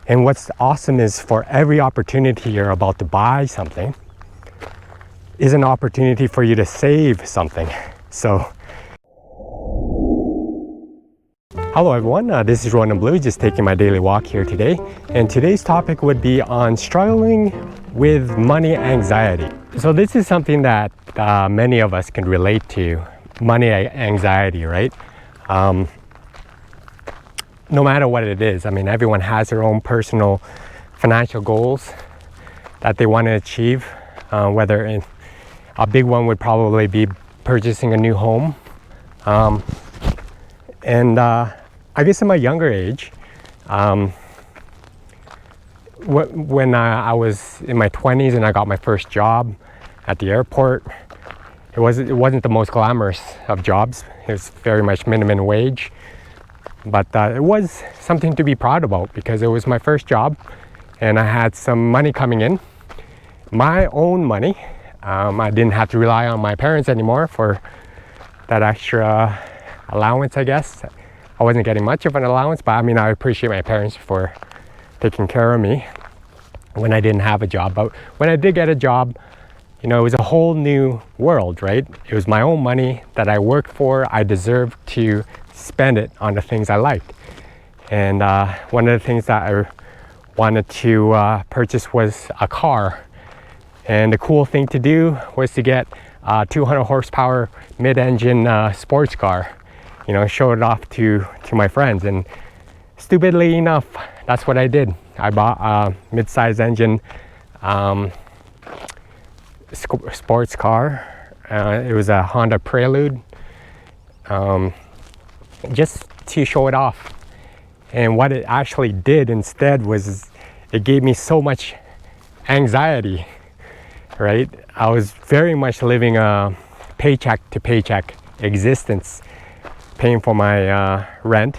And what's awesome is for every opportunity you're about to buy something is an opportunity for you to save something. So, hello everyone, this is Ronan Blue, just taking my daily walk here today. And today's topic would be on struggling with money anxiety. So this is something that many of us can relate to, money anxiety, right? No matter what it is, I mean, everyone has their own personal financial goals that they want to achieve, whether a big one would probably be purchasing a new home. And I guess in my younger age, when I was in my 20s and I got my first job at the airport, it wasn't the most glamorous of jobs. It was very much minimum wage. But it was something to be proud about because it was my first job and I had some money coming in, my own money. I didn't have to rely on my parents anymore for that extra allowance, I guess. I wasn't getting much of an allowance, but I mean, I appreciate my parents for taking care of me when I didn't have a job. But when I did get a job, you know, it was a whole new world, right? It was my own money that I worked for. I deserved to spend it on the things I liked. And one of the things that I wanted to purchase was a car. And the cool thing to do was to get a 200 horsepower mid-engine sports car, you know, show it off to my friends. And stupidly enough, that's what I did. I bought a mid-size engine sports car. It was a Honda Prelude. Just to show it off. And what it actually did instead was it gave me so much anxiety, right? I was very much living a paycheck to paycheck existence, paying for my rent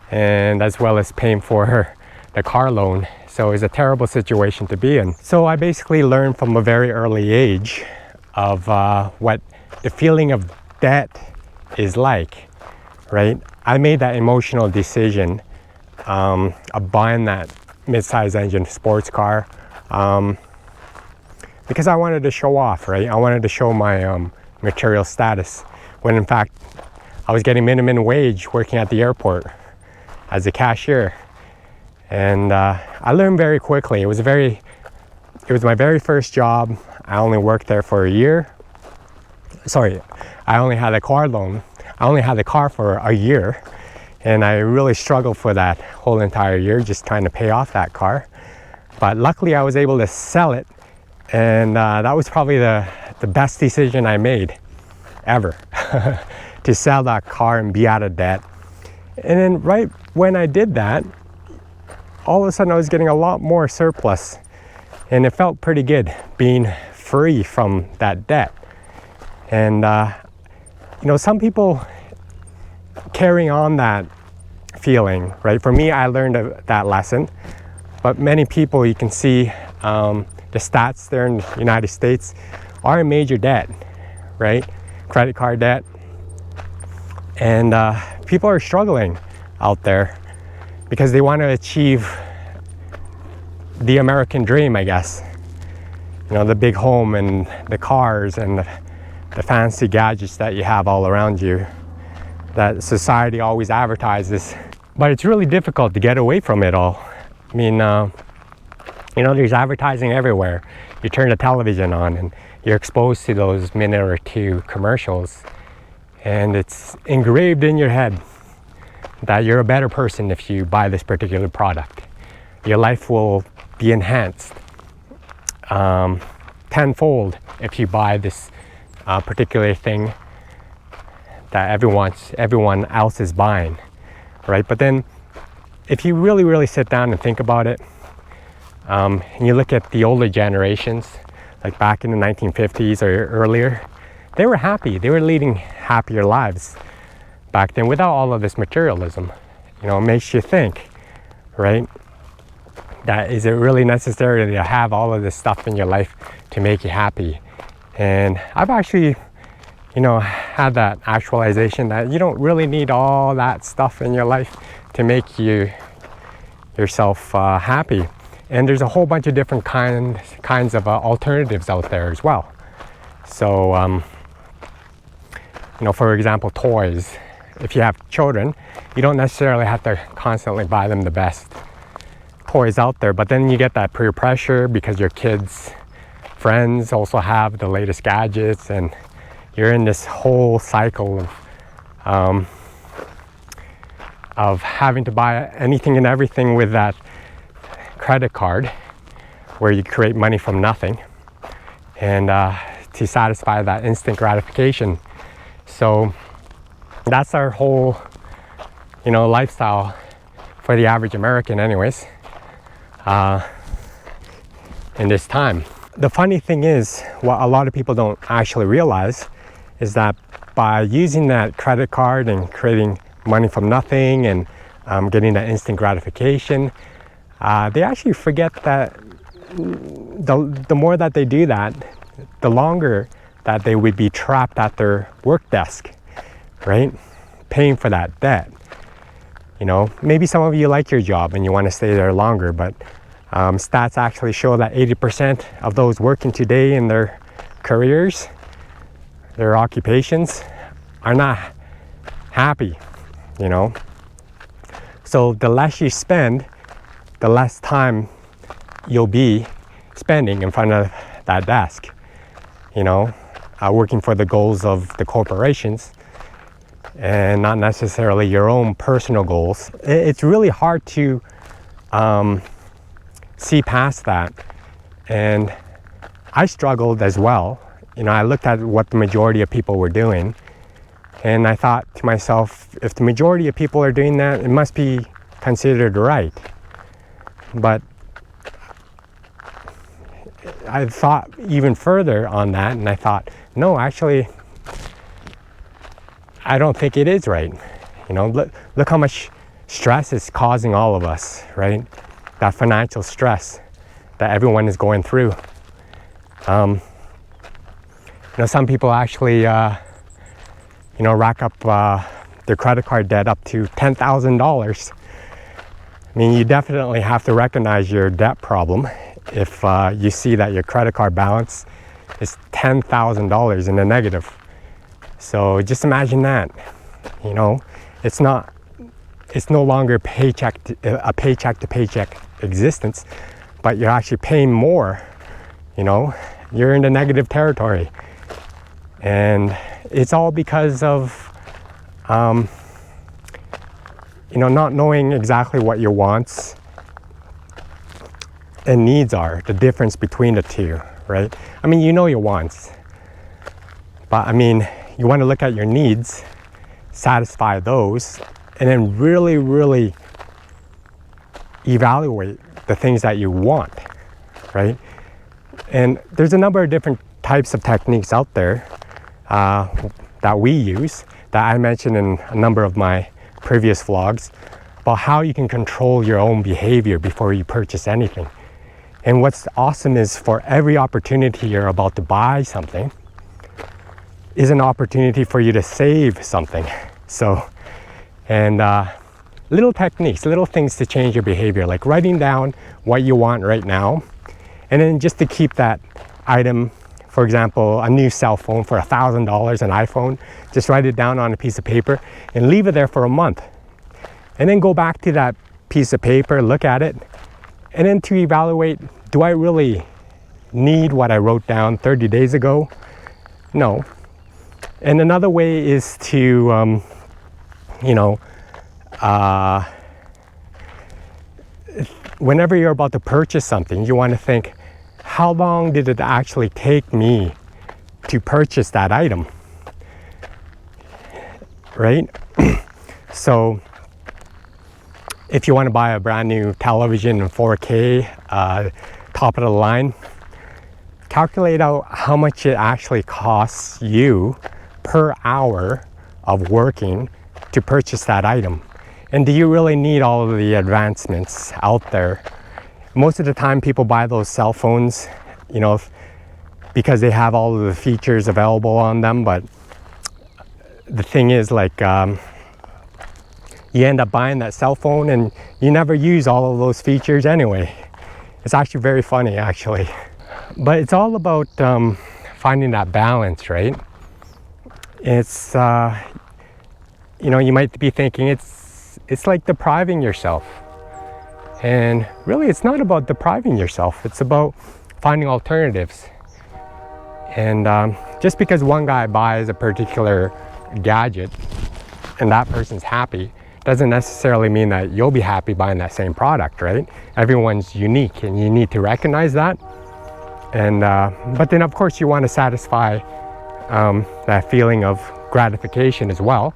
and as well as paying for the car loan. So it was a terrible situation to be in. So I basically learned from a very early age of what the feeling of debt is like. Right? I made that emotional decision of buying that mid-size engine sports car because I wanted to show off, right? I wanted to show my material status when in fact I was getting minimum wage working at the airport as a cashier. And I learned very quickly. It was my very first job. I only worked there for a year. Sorry, I only had a car loan. I only had the car for a year and I really struggled for that whole entire year just trying to pay off that car. But luckily I was able to sell it and that was probably the best decision I made ever to sell that car and be out of debt. And then right when I did that, all of a sudden I was getting a lot more surplus and it felt pretty good being free from that debt. And you know, some people carry on that feeling, right? For me, I learned that lesson, but many people, you can see the stats there in the United States are in major debt, right? Credit card debt. And people are struggling out there because they want to achieve the American dream, I guess. You know, the big home and the cars and the fancy gadgets that you have all around you that society always advertises. But it's really difficult to get away from it all. I mean, you know, there's advertising everywhere. You turn the television on and you're exposed to those minute or two commercials and it's engraved in your head that you're a better person if you buy this particular product. Your life will be enhanced tenfold if you buy this particular thing that everyone else is buying, right? But then if you really sit down and think about it, and you look at the older generations, like back in the 1950s or earlier, they were happy. They were leading happier lives back then without all of this materialism. You know, it makes you think, right? That is it really necessary to have all of this stuff in your life to make you happy? And I've actually, you know, had that actualization that you don't really need all that stuff in your life to make you yourself happy. And there's a whole bunch of different kinds of alternatives out there as well. So, for example, toys. If you have children, you don't necessarily have to constantly buy them the best toys out there, but then you get that peer pressure because your kids' friends also have the latest gadgets, and you're in this whole cycle of having to buy anything and everything with that credit card, where you create money from nothing, and to satisfy that instant gratification. So that's our whole, lifestyle for the average American anyways, in this time. The funny thing is, what a lot of people don't actually realize is that by using that credit card and creating money from nothing and getting that instant gratification, they actually forget that the more that they do that, the longer that they would be trapped at their work desk, right? Paying for that debt. Maybe some of you like your job and you want to stay there longer, but stats actually show that 80% of those working today in their careers, their occupations, are not happy, So the less you spend, the less time you'll be spending in front of that desk, working for the goals of the corporations and not necessarily your own personal goals. It's really hard to see past that. And I struggled as well. I looked at what the majority of people were doing, and I thought to myself, if the majority of people are doing that, it must be considered right. But I thought even further on that, and I thought, no, actually, I don't think it is right. Look how much stress it's causing all of us, right? That financial stress that everyone is going through. Some people actually, rack up their credit card debt up to $10,000. I mean, you definitely have to recognize your debt problem if you see that your credit card balance is $10,000 in the negative. So just imagine that. It's no longer a paycheck to paycheck existence, but you're actually paying more. You're in the negative territory, and it's all because of not knowing exactly what your wants and needs are, the difference between the two, right? I mean, your wants, but you want to look at your needs, satisfy those, and then really, really evaluate the things that you want, right? And there's a number of different types of techniques out there that we use, that I mentioned in a number of my previous vlogs, about how you can control your own behavior before you purchase anything. And what's awesome is, for every opportunity you're about to buy something is an opportunity for you to save something. So, and little techniques, little things to change your behavior, like writing down what you want right now, and then just to keep that item, for example, a new cell phone for $1,000, an iPhone, just write it down on a piece of paper and leave it there for a month. And then go back to that piece of paper, look at it, and then to evaluate, do I really need what I wrote down 30 days ago? No. And another way is to, whenever you're about to purchase something, you want to think, how long did it actually take me to purchase that item, right? So if you want to buy a brand new television in 4K, top of the line, calculate out how much it actually costs you per hour of working to purchase that item. And do you really need all of the advancements out there? Most of the time people buy those cell phones, because they have all of the features available on them. But the thing is, you you end up buying that cell phone and you never use all of those features anyway. It's actually very funny, actually. But it's all about finding that balance, right? It's, you know, you might be thinking it's like depriving yourself. And really, it's not about depriving yourself. It's about finding alternatives. And just because one guy buys a particular gadget and that person's happy, doesn't necessarily mean that you'll be happy buying that same product, right? Everyone's unique and you need to recognize that. And but then of course you want to satisfy that feeling of gratification as well.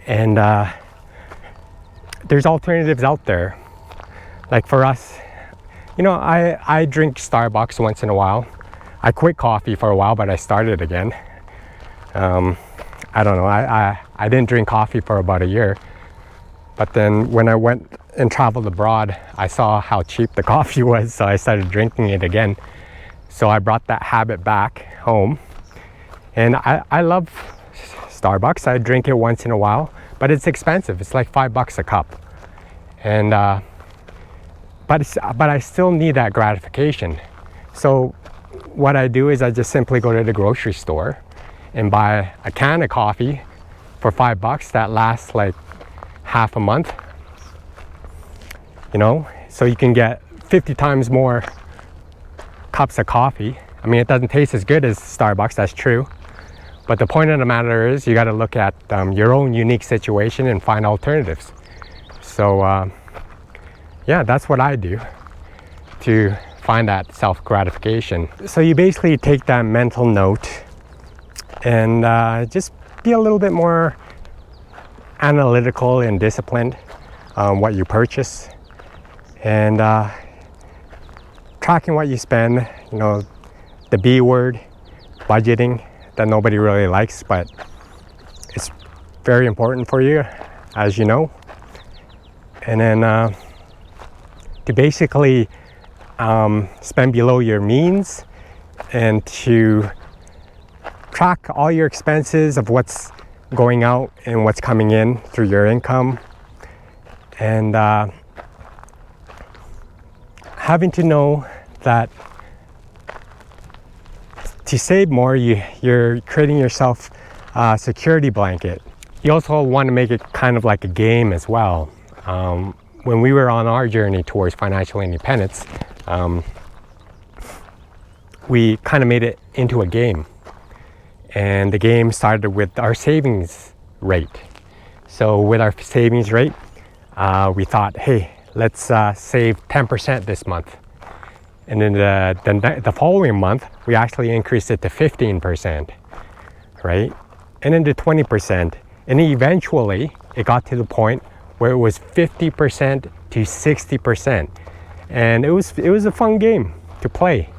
And there's alternatives out there. Like for us, you know, I drink Starbucks once in a while. I quit coffee for a while, but I started again. I don't know, I didn't drink coffee for about a year. But then when I went and traveled abroad, I saw how cheap the coffee was, so I started drinking it again. So I brought that habit back home. And I love Starbucks. I drink it once in a while, but it's expensive. It's like $5 a cup. And but I still need that gratification. So what I do is I just simply go to the grocery store and buy a can of coffee for $5 that lasts like half a month. You know, so you can get 50 times more cups of coffee. I mean, it doesn't taste as good as Starbucks, that's true. But the point of the matter is you got to look at your own unique situation and find alternatives. So yeah, that's what I do to find that self-gratification. So you basically take that mental note and just be a little bit more analytical and disciplined on what you purchase, and tracking what you spend. You know, the B word, budgeting, that nobody really likes, but it's very important for you, as you know. And then to basically spend below your means, and to track all your expenses of what's going out and what's coming in through your income. And having to know that to save more, you're creating yourself a security blanket. You also want to make it kind of like a game as well. When we were on our journey towards financial independence, we kind of made it into a game. And the game started with our savings rate. So with our savings rate, we thought, hey, let's save 10% this month. And then the following month, we actually increased it to 15%, right? And then to 20%. And then eventually, it got to the point where it was 50% to 60%. And it was a fun game to play.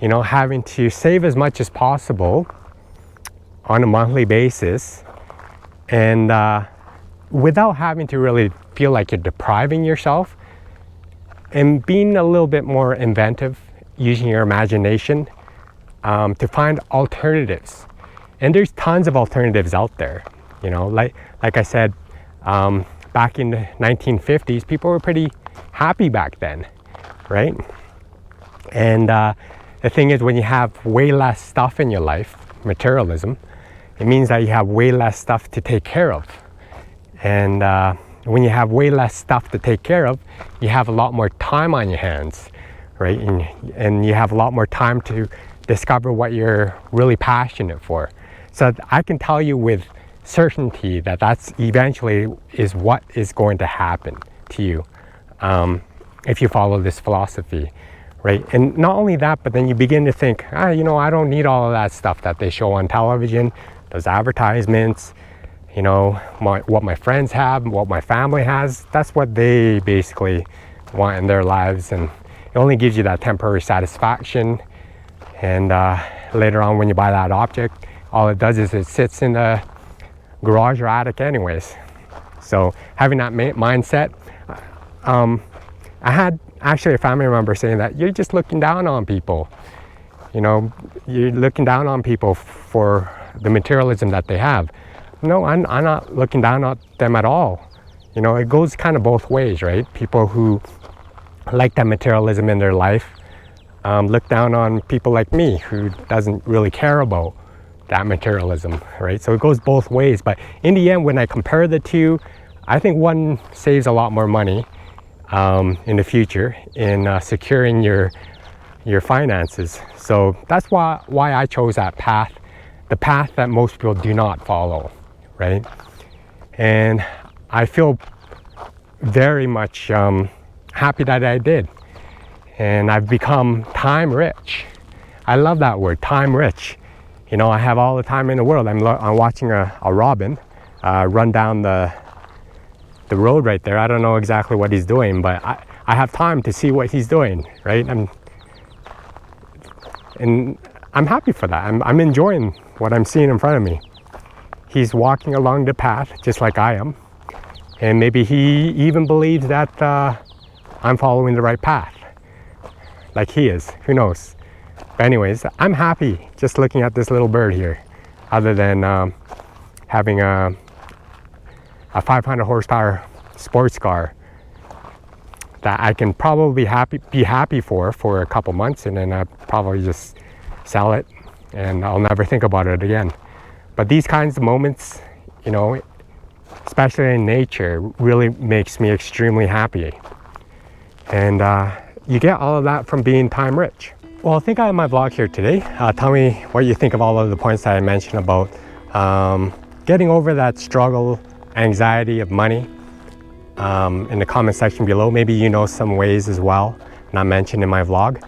You know, having to save as much as possible on a monthly basis, and without having to really feel like you're depriving yourself, and being a little bit more inventive, using your imagination to find alternatives. And there's tons of alternatives out there. You know, like I said, back in the 1950s, people were pretty happy back then, right? And the thing is, when you have way less stuff in your life, materialism, it means that you have way less stuff to take care of. And when you have way less stuff to take care of, you have a lot more time on your hands, right? And you have a lot more time to discover what you're really passionate for. So I can tell you with certainty that that's eventually is what is going to happen to you if you follow this philosophy, right? And not only that, but then you begin to think, you know, I don't need all of that stuff that they show on television, those advertisements, you know, what my friends have, what my family has. That's what they basically want in their lives, and it only gives you that temporary satisfaction. And later on, when you buy that object, all it does is it sits in the garage or attic anyways. So having that mindset, I had actually a family member saying that you're just looking down on people. You know, you're looking down on people for the materialism that they have. No, I'm not looking down on them at all. You know, it goes kind of both ways, right? People who like that materialism in their life look down on people like me who doesn't really care about that materialism, right? So it goes both ways. But in the end, when I compare the two, I think one saves a lot more money in the future in securing your finances. So that's why I chose that path, the path that most people do not follow, right? And I feel very much happy that I did. And I've become time rich. I love that word, time rich. You know, I have all the time in the world. I'm watching a robin run down the road right there. I don't know exactly what he's doing, but I have time to see what he's doing, right? And I'm happy for that. I'm enjoying what I'm seeing in front of me. He's walking along the path just like I am. And maybe he even believes that I'm following the right path, like he is. Who knows? But anyways, I'm happy just looking at this little bird here, other than having a 500 horsepower sports car that I can probably be happy for a couple months, and then I probably just sell it and I'll never think about it again. But these kinds of moments, you know, especially in nature, really makes me extremely happy. And you get all of that from being time rich. Well, I think I have my vlog here today. Tell me what you think of all of the points that I mentioned about getting over that struggle, anxiety of money in the comment section below. Maybe you know some ways as well not mentioned in my vlog.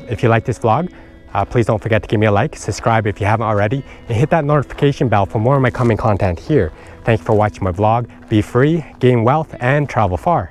If you like this vlog, please don't forget to give me a like, subscribe if you haven't already, and hit that notification bell for more of my coming content here. Thank you for watching my vlog. Be free, gain wealth, and travel far.